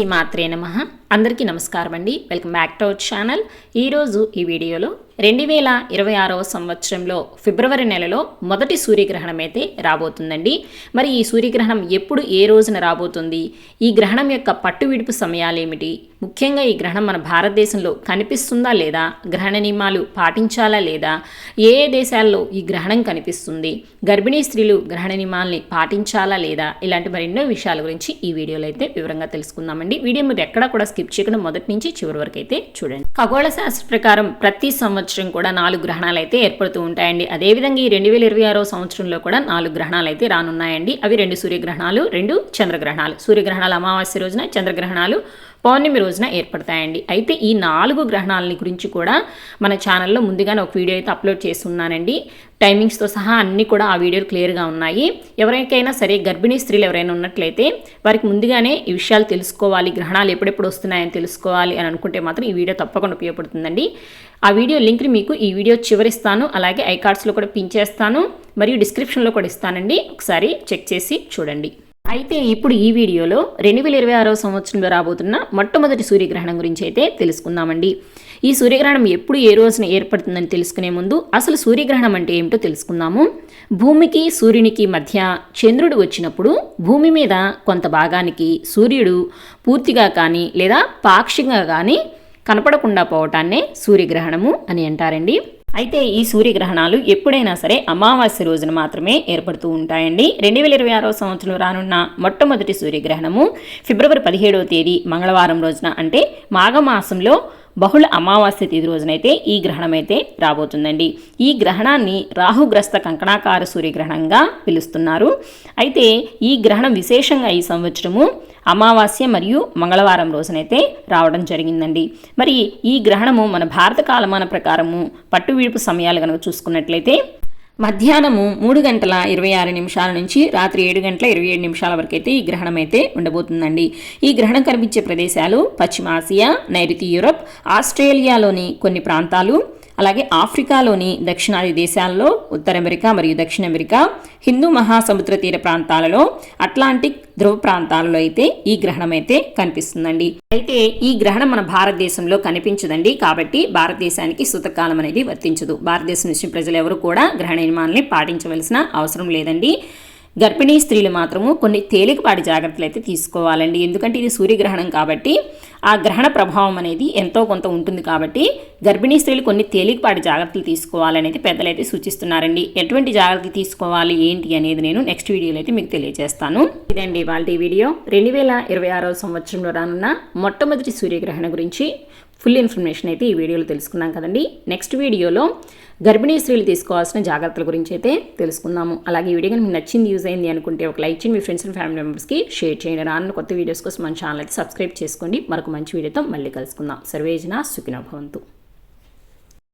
శ్రీమాత్రే నమః. అందరికీ నమస్కారం అండి. Welcome back to our channel. ఈరోజు ఈ వీడియోలో 2026వ సంవత్సరంలో ఫిబ్రవరి నెలలో మొదటి సూర్యగ్రహణం అయితే రాబోతుందండి. మరి ఈ సూర్యగ్రహణం ఎప్పుడు ఏ రోజున రాబోతుంది, ఈ గ్రహణం యొక్క పట్టు విడుపు సమయాలు ఏమిటి, ముఖ్యంగా ఈ గ్రహణం మన భారతదేశంలో కనిపిస్తుందా లేదా, గ్రహణ నియమాలు పాటించాలా లేదా, ఏ దేశాల్లో ఈ గ్రహణం కనిపిస్తుంది, గర్భిణీ స్త్రీలు గ్రహణ నియమాల్ని పాటించాలా లేదా, ఇలాంటి మరెన్నో విషయాల గురించి ఈ వీడియోలో అయితే వివరంగా తెలుసుకుందామండి. వీడియో మీరు ఎక్కడా కూడా స్కిప్ చేయకుండా మొదటి నుంచి చివరి వరకు అయితే చూడండి. ఖగోళ శాస్త్ర ప్రకారం ప్రతి సంవత్సరం కూడా 4 గ్రహణాలు అయితే ఏర్పడుతూ ఉంటాయండి. అదేవిధంగా ఈ 2026వ సంవత్సరంలో కూడా 4 గ్రహణాలు అయితే రానున్నాయండి. అవి 2 సూర్యగ్రహణాలు, 2 చంద్రగ్రహణాలు. సూర్యగ్రహణాలు అమావాస్య రోజున, చంద్రగ్రహణాలు పౌర్ణమి రోజున ఏర్పడతాయండి. అయితే ఈ 4 గ్రహణాలని గురించి కూడా మన ఛానల్లో ముందుగానే ఒక వీడియో అయితే అప్లోడ్ చేస్తున్నానండి. టైమింగ్స్తో సహా అన్నీ కూడా ఆ వీడియోలు క్లియర్గా ఉన్నాయి. ఎవరికైనా సరే గర్భిణీ స్త్రీలు ఎవరైనా ఉన్నట్లయితే వారికి ముందుగానే ఈ విషయాలు తెలుసుకోవాలి, గ్రహణాలు ఎప్పుడెప్పుడు వస్తున్నాయని తెలుసుకోవాలి అని అనుకుంటే మాత్రం ఈ వీడియో తప్పకుండా ఉపయోగపడుతుందండి. ఆ వీడియో లింక్ని మీకు ఈ వీడియో చివరిస్తాను, అలాగే ఐకార్డ్స్లో కూడా పిన్ చేస్తాను, మరియు డిస్క్రిప్షన్లో కూడా ఇస్తానండి. ఒకసారి చెక్ చేసి చూడండి. అయితే ఇప్పుడు ఈ వీడియోలో 2026వ సంవత్సరంలో రాబోతున్న మొట్టమొదటి సూర్యగ్రహణం గురించి అయితే తెలుసుకుందామండి. ఈ సూర్యగ్రహణం ఎప్పుడు ఏ రోజున ఏర్పడుతుందని తెలుసుకునే ముందు అసలు సూర్యగ్రహణం అంటే ఏమిటో తెలుసుకుందాము. భూమికి సూర్యునికి మధ్య చంద్రుడు వచ్చినప్పుడు భూమి మీద కొంత భాగానికి సూర్యుడు పూర్తిగా కానీ లేదా పాక్షికంగా కానీ కనపడకుండా పోవటాన్నే సూర్యగ్రహణము అని అంటారండి. అయితే ఈ సూర్యగ్రహణాలు ఎప్పుడైనా సరే అమావాస్య రోజున మాత్రమే ఏర్పడుతూ ఉంటాయండి. 2026వ సంవత్సరంలో రానున్న మొట్టమొదటి సూర్యగ్రహణము ఫిబ్రవరి 17వ తేదీ మంగళవారం రోజున, అంటే మాఘమాసంలో బహుళ అమావాస్య తిథి రోజునైతే ఈ గ్రహణం అయితే రాబోతుందండి. ఈ గ్రహణాన్ని రాహుగ్రస్త కంకణాకార సూర్యగ్రహణంగా పిలుస్తున్నారు. అయితే ఈ గ్రహణం విశేషంగా ఈ సంవత్సరము అమావాస్య మరియు మంగళవారం రోజునైతే రావడం జరిగిందండి. మరి ఈ గ్రహణము మన భారత కాలమాన ప్రకారము పట్టు విడుపు సమయాలు కనుక చూసుకున్నట్లయితే మధ్యాహ్నము 3:26 నుంచి రాత్రి 7:27 వరకు అయితే ఈ గ్రహణం అయితే ఉండబోతుందండి. ఈ గ్రహణం కనిపించే ప్రదేశాలు పశ్చిమ ఆసియా, నైరుతి యూరప్, ఆస్ట్రేలియాలోని కొన్ని ప్రాంతాలు, అలాగే ఆఫ్రికాలోని దక్షిణాది దేశాల్లో, ఉత్తర అమెరికా మరియు దక్షిణ అమెరికా, హిందూ మహాసముద్ర తీర ప్రాంతాలలో, అట్లాంటిక్ ధ్రువ ప్రాంతాలలో అయితే ఈ గ్రహణం అయితే కనిపిస్తుందండి. అయితే ఈ గ్రహణం మన భారతదేశంలో కనిపించదండి. కాబట్టి భారతదేశానికి సూతకాలం అనేది వర్తించదు. భారతదేశం నుంచి ప్రజలు ఎవరు కూడా గ్రహణ నియమాలని పాటించవలసిన అవసరం లేదండి. గర్భిణీ స్త్రీలు మాత్రము కొన్ని తేలికపాటి జాగ్రత్తలు అయితే తీసుకోవాలండి. ఎందుకంటే ఇది సూర్యగ్రహణం కాబట్టి ఆ గ్రహణ ప్రభావం అనేది ఎంతో కొంత ఉంటుంది. కాబట్టి గర్భిణీ స్త్రీలు కొన్ని తేలికపాటి జాగ్రత్తలు తీసుకోవాలనేది పెద్దలైతే సూచిస్తున్నారండి. ఎటువంటి జాగ్రత్తలు తీసుకోవాలి ఏంటి అనేది నేను నెక్స్ట్ వీడియోలో అయితే మీకు తెలియజేస్తాను. ఇదండి ఇవాల్టి వీడియో. 2026వ సంవత్సరంలో రానున్న మొట్టమొదటి సూర్యగ్రహణం గురించి ఫుల్ ఇన్ఫర్మేషన్ అయితే ఈ వీడియోలో తెలుసుకున్నాం కదండి. నెక్స్ట్ వీడియోలో గర్భిణీ స్త్రీలు తీసుకోవాల్సిన జాగ్రత్తల గురించి అయితే తెలుసుకుందాము. అలాగే ఈ వీడియో మీకు నచ్చింది, యూజ్ అయింది అనుకుంటే ఒక లైక్ చేయండి, మీ ఫ్రెండ్స్ అండ్ ఫ్యామిలీ మెంబర్స్కి షేర్ చేయండి. రానున్న కొత్త వీడియోస్ కోసం మన ఛానల్ అయితే సబ్స్క్రైబ్ చేసుకోండి. మరొక మంచి వీడియోతో మళ్ళీ కలుసుకుందాం. సర్వేజన సుఖినో భవంతు.